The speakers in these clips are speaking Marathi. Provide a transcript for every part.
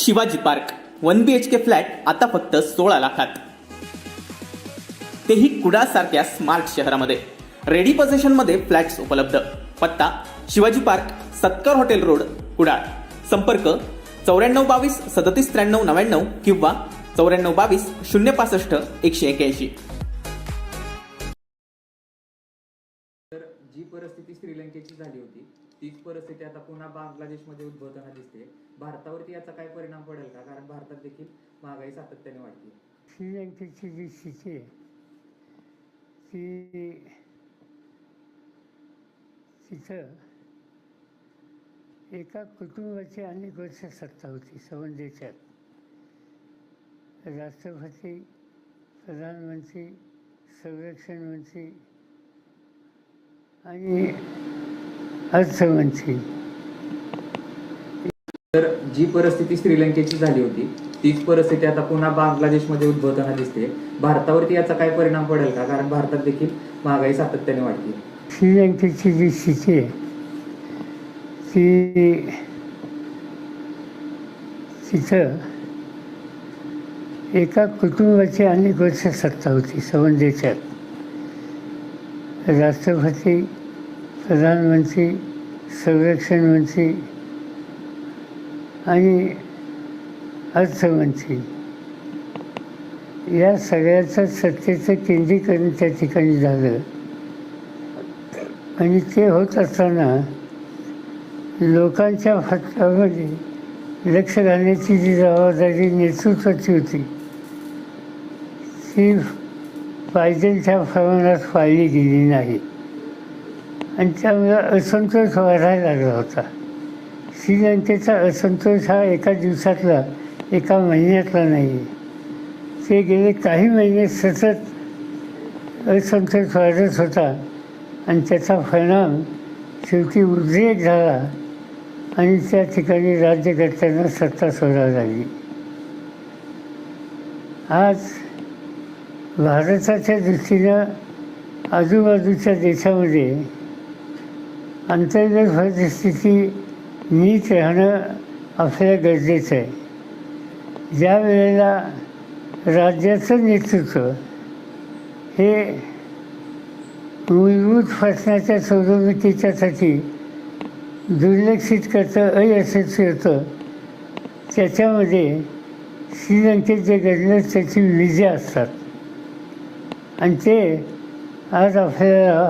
शिवाजी पार्क 1 BHK फ्लॅट आता फक्त 16 लाखात, तेही कुडाळ सारख्या स्मार्ट शहरामध्ये. रेडी पोझिशन मध्ये फ्लॅट्स उपलब्ध. पत्ता शिवाजी पार्क, सत्कार हॉटेल रोड, कुडाळ. संपर्क 9422 379399 किंवा 9422 065 181. तर जी परिस्थिती श्रीलंकेची झाली होती तीच परिस्थिती आता पुन्हा बांगलादेशमध्ये उद्भवताना दिसते. भारतावरती याचा काय परिणाम पडेल का? कारण भारतात देखील महागाई सातत्याने वाढते. श्रीलंकेची जी स्थिती आहे ती तिथं एका कुटुंबाची अनेक वर्ष सत्ता होती संबंध देशात. राष्ट्रपती, प्रधानमंत्री, संरक्षण मंत्री आणि अर्थमंत्री. तर जी परिस्थिती श्रीलंकेची झाली होती तीच परिस्थिती आता पुन्हा बांगलादेशमध्ये उद्भवताना दिसते. भारतावरती याचा काय परिणाम पडेल का? कारण भारतात देखील महागाई सातत्याने वाढते. श्रीलंकेची जी स्थिती आहे ती तिथं एका कुटुंबाची अनेक वर्ष सत्ता होती संबंध देशात. राष्ट्रपती, प्रधानमंत्री, संरक्षण मंत्री आणि अर्थमंत्री या सगळ्याचं सत्तेचं केंद्रीकरण त्या ठिकाणी झालं. आणि ते होत असताना लोकांच्या हातामध्ये लक्ष घालण्याची जी जबाबदारी नेतृत्वाची होती ती पाहिजे त्या प्रमाणात पाळली गेली नाही आणि त्यामुळे असंतोष वाढायला लागला होता. श्रीलंकेचा असंतोष हा एका दिवसातला, एका महिन्यातला नाही. ते गेले काही महिने सतत असंतोष वाढत होता आणि त्याचा परिणाम शेवटी उद्रेक झाला आणि त्या ठिकाणी राज्यकर्त्यांना सत्ता सोडावी लागली. आज भारताच्या दृष्टीनं आजूबाजूच्या देशामध्ये अंतर्गत परिस्थिती नीट राहणं आपल्याला गरजेचं आहे. ज्या वेळेला राज्याचं नेतृत्व हे मूलभूत प्रश्नाच्या सोडवणुकीच्यासाठी दुर्लक्षित करतं, अयशस्वी होतं, त्याच्यामध्ये श्रीलंकेत जे घडलं त्याची विजा असतात आणि ते आज आपल्याला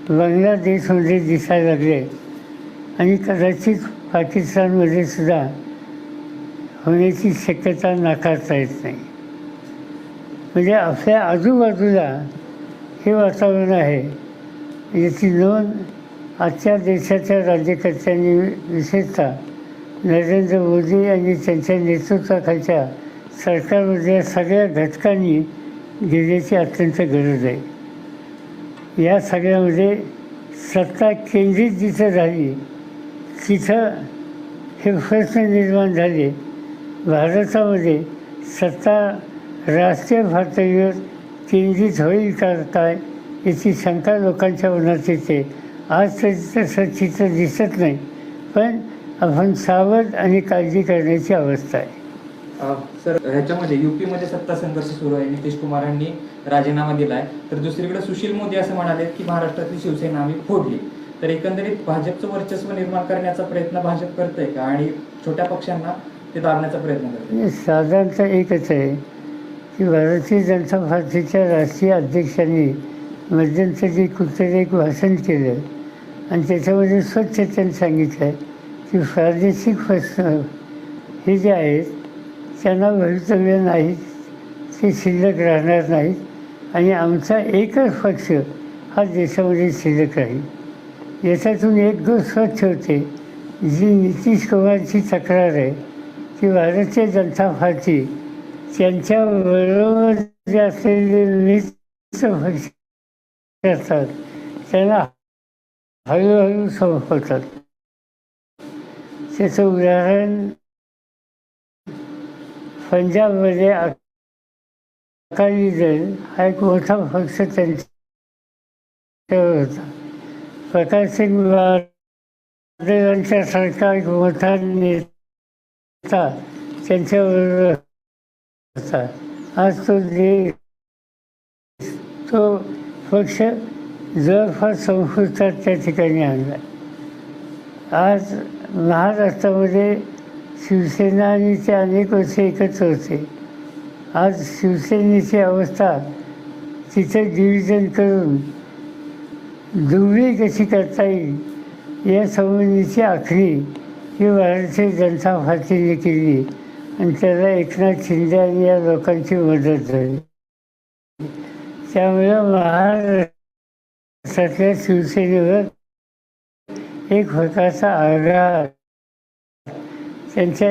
बांगलादेशमध्ये दिसायला लागले आणि कदाचित पाकिस्तानमध्ये सुद्धा होण्याची शक्यता नाकारता येत नाही. म्हणजे आपल्या आजूबाजूला हे वातावरण आहे याची नोंद आजच्या देशाच्या राज्यकर्त्यांनी, विशेषतः नरेंद्र मोदी आणि त्यांच्या नेतृत्वाखालच्या सरकारमधल्या सगळ्या घटकांनी घेण्याची अत्यंत गरज आहे. या सगळ्यामध्ये सत्ता केंद्रित जिथं झाली तिथं हे प्रश्न निर्माण झाले. भारतामध्ये सत्ता राष्ट्रीय पातळीवर केंद्रित होईल का काय याची शंका लोकांच्या मनात येते. आज तरी तसं चित्र दिसत नाही, पण आपण सावध आणि काळजी करण्याची अवस्था आहे. सर, ह्याच्यामध्ये यूपीमध्ये सत्ता संघर्ष सुरू आहे. नितीश कुमारांनी राजीनामा दिला आहे. तर दुसरीकडे सुशील मोदी असं म्हणाले की महाराष्ट्रातली शिवसेना आम्ही फोडली. तर एकंदरीत भाजपचं वर्चस्व निर्माण करण्याचा प्रयत्न भाजप करतंय का आणि छोट्या पक्षांना ते दाबण्याचा प्रयत्न करते? साधारणतः एकच आहे की भारतीय जनता पार्टीच्या राष्ट्रीय अध्यक्षांनी मध्यंतरी कुठेतरी एक भाषण केलं आणि त्याच्यामध्ये स्वच्छ त्यांनी सांगितलं की प्रादेशिक प्रश्न हे जे आहेत त्यांना भवितव्य नाहीत, ते शिल्लक राहणार नाहीत आणि आमचा एकच पक्ष हा देशामध्ये शिल्लक राहील. याच्यातून एक गोष्ट स्वच्छ होते, जी नितीश कुमारची तक्रार आहे की भारतीय जनता पार्टी त्यांच्याबरोबर जे असलेले मित्र पक्ष असतात त्यांना हळूहळू संपवतात. त्याचं उदाहरण पंजाबमध्ये अकाली दल हा एक मोठा पक्ष त्यांच्यावर होता. प्रकाश सिंग बादल यांच्यासारखा एक मोठा नेता त्यांच्याबरोबर होता. आज तो पक्ष जवळपास संस्कृतात त्या ठिकाणी आणला. आज महाराष्ट्रामध्ये शिवसेना आणि ते अनेक वर्ष एकत्र होते. आज शिवसेनेची अवस्था तिचं डिव्हिजन करून दुबळी कशी करता येईल या संबंधीची आखणी ही भारतीय जनता पार्टीने केली आणि त्याला एकनाथ शिंदे आणि या लोकांची मदत झाली. त्यामुळं महाराष्ट्रातल्या शिवसेनेवर एक प्रकारचा आघात त्यांच्या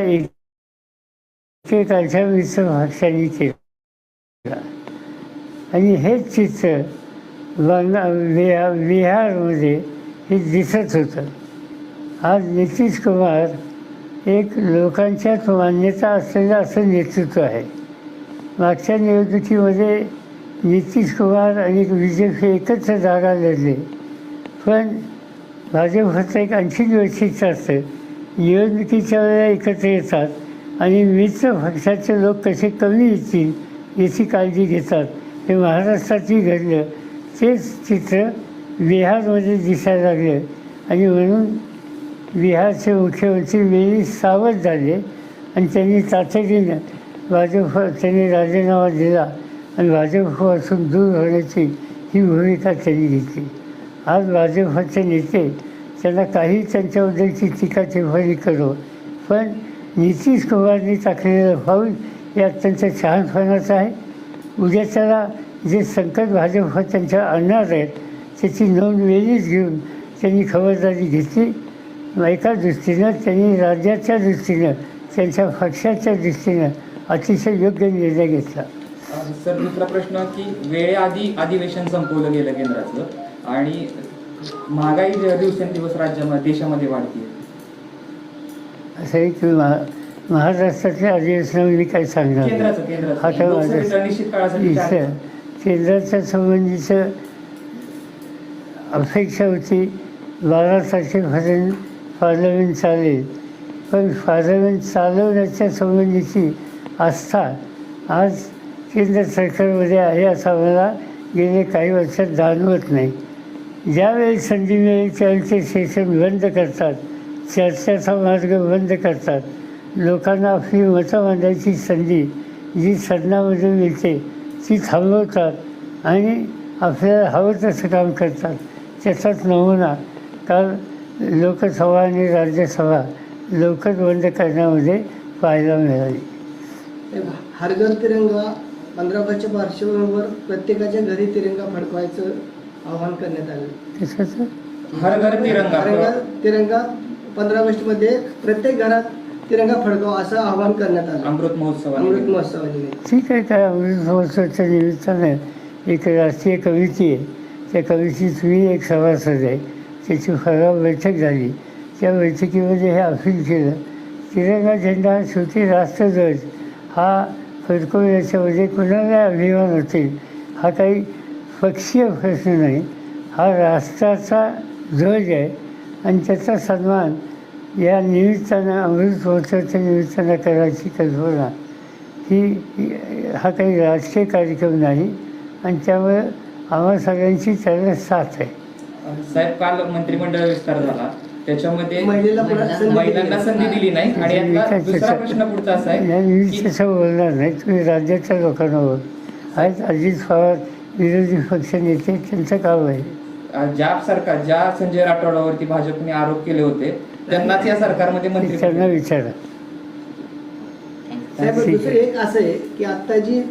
एकेकाच्या मित्र पक्षांनी केला आणि हेच चित्र बिहारमध्ये हे दिसत होतं. आज नितीश कुमार एक लोकांच्याच मान्यता असलेलं असं नेतृत्व आहे. मागच्या निवडणुकीमध्ये नितीश कुमार आणि BJP एकत्र जागा लढले, पण भाजपचं एक आणखी वैशिष्ट्य असतं, निवडणुकीच्या वेळेला एकत्र येतात आणि मित्र पक्षाचे लोक कसे कमी येतील याची काळजी घेतात. हे महाराष्ट्रातही घडलं. तेच चित्र बिहारमध्ये दिसायला लागलं आणि म्हणून बिहारचे मुख्यमंत्री वेळी सावध झाले आणि त्यांनी तातडीनं त्यांनी राजीनामा दिला आणि भाजपपासून दूर होण्याची ही भूमिका त्यांनी घेतली. आज भाजपचे नेते त्यांना काही त्यांच्याबद्दलची टीका टिप्पणी करो, पण नितीश कुमारनी टाकलेलं पाऊल हे अत्यंत शहाणपणाचं आहे. उद्या त्याला जे संकट भाजप त्यांच्या आणणार आहेत त्याची नोंद वेळीच घेऊन त्यांनी खबरदारी घेतली. एका दृष्टीनं त्यांनी राज्याच्या दृष्टीनं त्यांच्या पक्षाच्या दृष्टीनं अतिशय योग्य निर्णय घेतला. सर, दुसरा प्रश्न की वेळेआधी अधिवेशन संपवलं गेलं केंद्राचं आणि महागाई दिवसेंदिवस देशामध्ये वाढते. असं आहे की महाराष्ट्रातल्या अधिवेशनावर मी काय सांगणार आता माझ्या केंद्राच्या संबंधीचं अपेक्षा होती 12 तारखेपर्यंत पार्लमेंट चालेल, पण पार्लमेंट चालवण्याच्या संबंधीची आस्था आज केंद्र सरकारमध्ये आहे असं मला गेले काही वर्षात जाणवत नाही. ज्यावेळी संधी मिळेल त्यावेळी ते सेशन बंद करतात, चर्चेचा मार्ग बंद करतात. लोकांना आपली मतं मांडायची संधी जी सदनामध्ये मिळते ती थांबवतात आणि आपल्याला हवं तसं काम करतात. त्याचाच नमुना काल लोकसभा आणि राज्यसभा लवकर बंद करण्यामध्ये पाहायला मिळाली. हर घर तिरंगा 15 ऑगस्टच्या पार्श्वभूमीवर प्रत्येकाच्या घरी तिरंगा फडकवायचं आवाहन करण्यात आलं. कशाचं? हर घर तिरंगा 15 ऑगस्टमध्ये प्रत्येक घरात तिरंगा फडकवा असं आवाहन करण्यात आलं अमृत महोत्सवानिमित्त. ठीक आहे. काय अमृत महोत्सवाच्या निमित्तानं एक राष्ट्रीय कमिटी आहे, त्या कमिटीत मी एक सभासद आहे. त्याची फराव बैठक झाली. त्या बैठकीमध्ये हे अपील केलं, तिरंगा झेंडा शेवटी राष्ट्रध्वज हा फडकवण्याच्यामध्ये कुणाला अभिमान होतील हा काही पक्षीय प्रश्न नाही, हा राष्ट्राचा ध्वज आहे आणि त्याचा सन्मान या निमित्तानं अमृत महोत्सवाच्या निमित्तानं करायची कल्पना हा काही राजकीय कार्यक्रम नाही आणि त्यामुळे आम्हा सगळ्यांची त्याला साथ आहे. साहेब, काल मंत्रिमंडळ विस्तार झाला, त्याच्यामध्ये महिलांना संधी दिली नाही आणि आता दुसरा प्रश्न पुढचा असा आहे मी तसं बोलणार नाही. तुम्ही राज्याच्या लोकांना बोल. आहेत अजित पवार विरोधी पक्ष नेते, त्यांचं काम आहे. ज्या संजय राठोडावरती भाजपने आरोप केले होते त्यांनाच या सरकारमध्ये मंत्री त्यांना विचारा. साहेब, दुसरं एक असं आहे की आता जी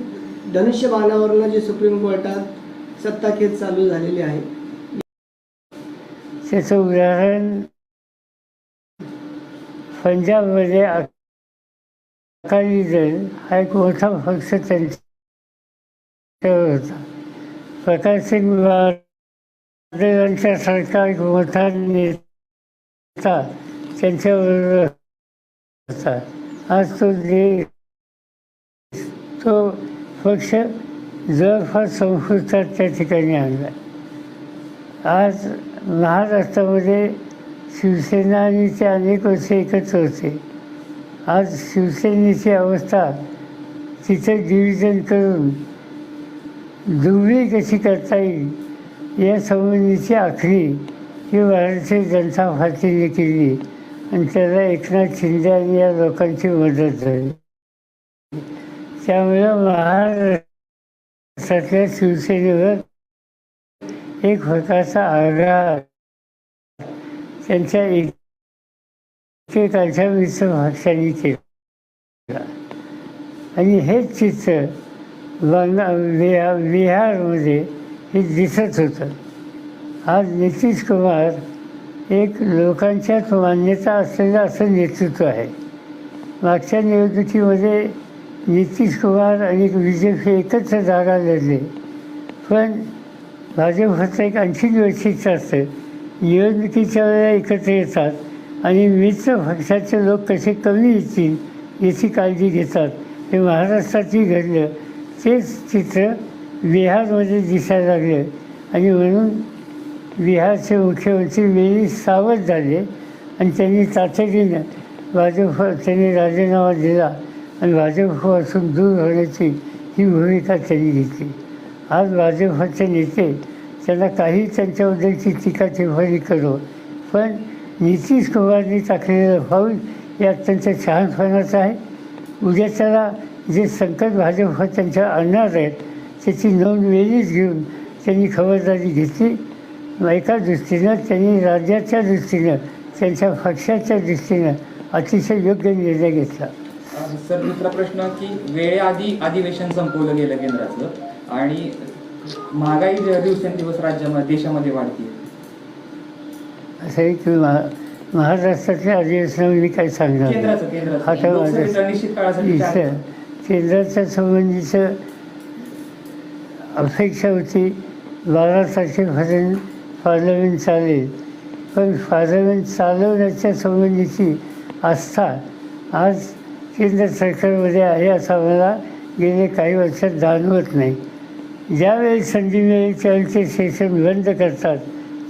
धनुष्यबाणावरनं जी सुप्रीम कोर्टात सत्ताखेच चालू झालेली आहे त्याचं उदाहरण पंजाबमध्ये अकाली दल हा एक मोठा पक्ष त्यांच्यावर होता. प्रकाश सिंग बादल सारखा एक मोठा नेता त्यांच्याबरोबर होता. आज तो पक्ष जवळपास संस्कृतात त्या ठिकाणी आणला. आज महाराष्ट्रामध्ये शिवसेना आणि ते अनेक वर्ष एकत्र होते. आज शिवसेनेची अवस्था तिचं डिव्हिजन करून दुबळी कशी करता येईल या संबंधीची आखणी ही भारतीय जनता पार्टीने केली आणि त्याला एकनाथ शिंदे आणि या लोकांची मदत झाली. त्यामुळं महाराष्ट्रातल्या शिवसेनेवर एक प्रकारचा आघात त्यांच्या एकेकाच्या मित्र पक्षांनी केला आणि हेच चित्र बिहारमध्ये हे दिसत होतं. आज नितीश कुमार एक लोकांच्यात मान्यता असलेलं असं नेतृत्व आहे. मागच्या निवडणुकीमध्ये नितीश कुमार आणि BJP एकत्र जागा लढले, पण भाजपचं एक आणखी वैशिष्ट्य असतं, निवडणुकीच्या वेळेला एकत्र येतात आणि मित्र पक्षाचे लोक कसे कमी येतील याची काळजी घेतात. हे महाराष्ट्रातही घडलं, तेच चित्र बिहारमध्ये दिसायला लागलं आणि म्हणून बिहारचे मुख्यमंत्री वेळी सावध झाले आणि त्यांनी तातडीनं त्यांनी राजीनामा दिला आणि भाजपपासून दूर होण्याची ही भूमिका त्यांनी घेतली. आज भाजपचे नेते त्यांना काही त्यांच्याबद्दलची टीका टिप्पणी करो, पण नितीश कुमारनी टाकलेलं पाऊल हे अत्यंत शहाणपणाचं आहे. उद्या त्याला जे संकट भाजप त्यांच्या आणणार आहेत त्याची नोंद वेळीच घेऊन त्यांनी खबरदारी घेतली. एका दृष्टीनं त्यांनी राज्याच्या दृष्टीनं त्यांच्या पक्षाच्या दृष्टीनं अतिशय योग्य निर्णय घेतला. सर, दुसरा प्रश्न की वेळेआधी अधिवेशन संपवलं गेलं केंद्राचं आणि महागाई दिवसेंदिवस राज्यामध्ये देशामध्ये वाढते. असं आहे की महाराष्ट्रातल्या अधिवेशनावर मी काय सांगणार केंद्राचं आता लोकसभेचं निश्चित काळासाठी केंद्राच्या संबंधीचं अपेक्षा होती 12 तारखेपर्यंत पार्लमेंट चालेल, पण पार्लमेंट चालवण्याच्या संबंधीची आस्था आज केंद्र सरकारमध्ये आहे असं मला गेले काही वर्षात जाणवत नाही. ज्यावेळी संधी मिळेल त्यावेळी ते सेशन बंद करतात,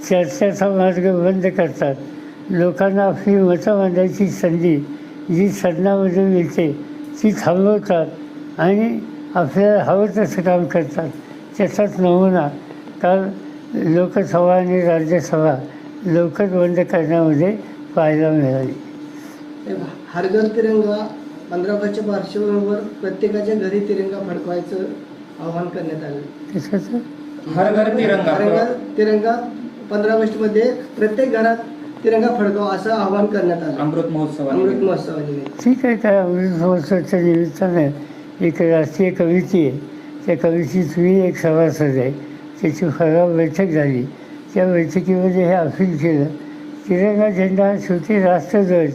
चर्चेचा मार्ग बंद करतात, लोकांना आपली मतं मांडायची संधी जी सदनामध्ये मिळते ती थांबवतात आणि आपल्याला हवं तसं काम करतात. त्याचाच नमुना काल लोकसभा आणि राज्यसभा लवकर बंद करण्यामध्ये पाहायला मिळाली. हर घर तिरंगा 15 ऑगस्टच्या पार्श्वभूमीवर प्रत्येकाच्या घरी तिरंगा फडकवायचं आवाहन करण्यात आलं. त्याच्याचं हर घर तिरंगा 15 ऑगस्टमध्ये प्रत्येक घरात तिरंगा फडकावा असं आवाहन करण्यात आलं अमृत महोत्सवानिमित्त. ठीक आहे. काय अमृत महोत्सवाच्या निमित्तानं एक राष्ट्रीय कमिटी आहे, त्या कमिटीत मी एक सभासद आहे. त्याची फराव बैठक झाली. त्या बैठकीमध्ये हे अपील केलं, तिरंगा झेंडा हा शेवटी राष्ट्रध्वज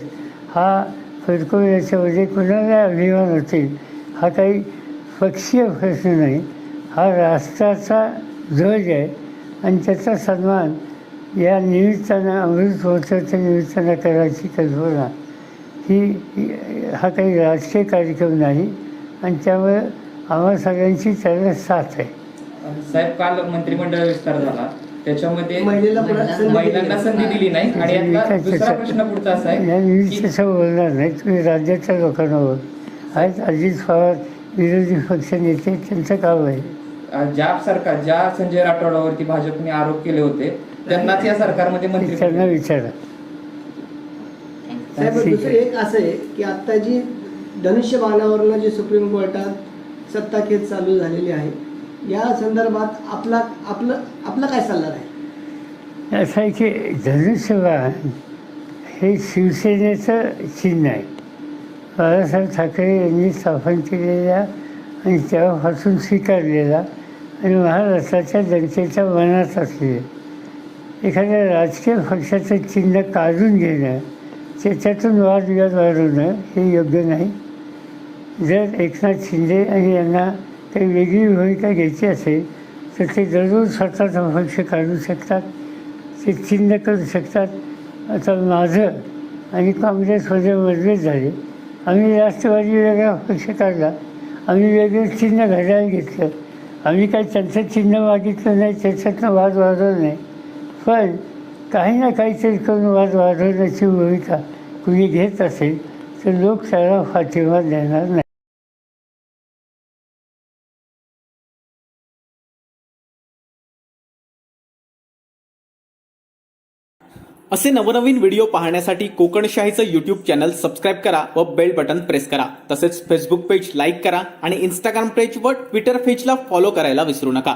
हा फडकवण्याच्यामध्ये कुणाला अभिमान होतील हा काही पक्षीय प्रश्न नाही, हा राष्ट्राचा ध्वज आहे आणि त्याचा सन्मान या निमित्तानं अमृत महोत्सवाच्या निमित्तानं करायची कल्पना हा काही राजकीय कार्यक्रम नाही आणि त्यामुळे आम्हा सगळ्यांची त्याला साथ आहे. साहेब, काल मंत्रिमंडळ विस्तार झाला, त्याच्यामध्ये महिलांना संधी दिली नाही आणि यातला दुसरा प्रश्न पुढचा असा आहे मी तसं बोलणार नाही. तुम्ही राज्याच्या लोकांना बोल. आहेत अजित पवार विरोधी पक्ष नेते, त्यांचं काम आहे. ज्या संजय राठोडावरती भाजपने आरोप केले होते त्यांनाच या सरकारमध्ये मंत्री त्यांना विचारा. साहेब, दुसरं एक असं आहे की आत्ता जी धनुष्यबाणावरनं जी सुप्रीम कोर्टात सत्ताखेच चालू झालेली आहे, या संदर्भात आपला काय सल्ला आहे? असं आहे की धनुष्यबाण हे शिवसेनेचं चिन्ह आहे. बाळासाहेब ठाकरे यांनी स्थापन केलेल्या आणि तेव्हापासून स्वीकारलेला आणि महाराष्ट्राच्या जनतेच्या मनात असलेलं एखाद्या राजकीय पक्षाचं चिन्ह काढून घेणं, त्याच्यातून वादविवाद वाढवणं हे योग्य नाही. जर एकनाथ शिंदे आणि यांना काही वेगळी भूमिका घ्यायची असेल तर ते जरूर स्वतःचा पक्ष काढू शकतात, ते चिन्ह करू शकतात. आता माझं आणि काँग्रेसमध्ये मतभेद झाले, आम्ही राष्ट्रवादी वेगळा पक्ष काढला, आम्ही वेगळं चिन्ह घड्याळ घेतलं, आम्ही काही त्यांचं चिन्ह मागितलं नाही, त्याच्यातनं वाद वाढवलं नाही. पण काही ना काहीतरी करून वाद वाढवण्याची भूमिका कुणी घेत असेल तर लोक त्याला फाठिंबा देणार नाही. असे नवनवीन व्हिडिओ पाहण्यासाठी कोकणशाहीचं यूट्यूब चॅनल सबस्क्राईब करा व बेल बटन प्रेस करा. तसेच फेसबुक पेज लाईक करा आणि इंस्टाग्राम पेज व ट्विटर पेजला फॉलो करायला विसरू नका.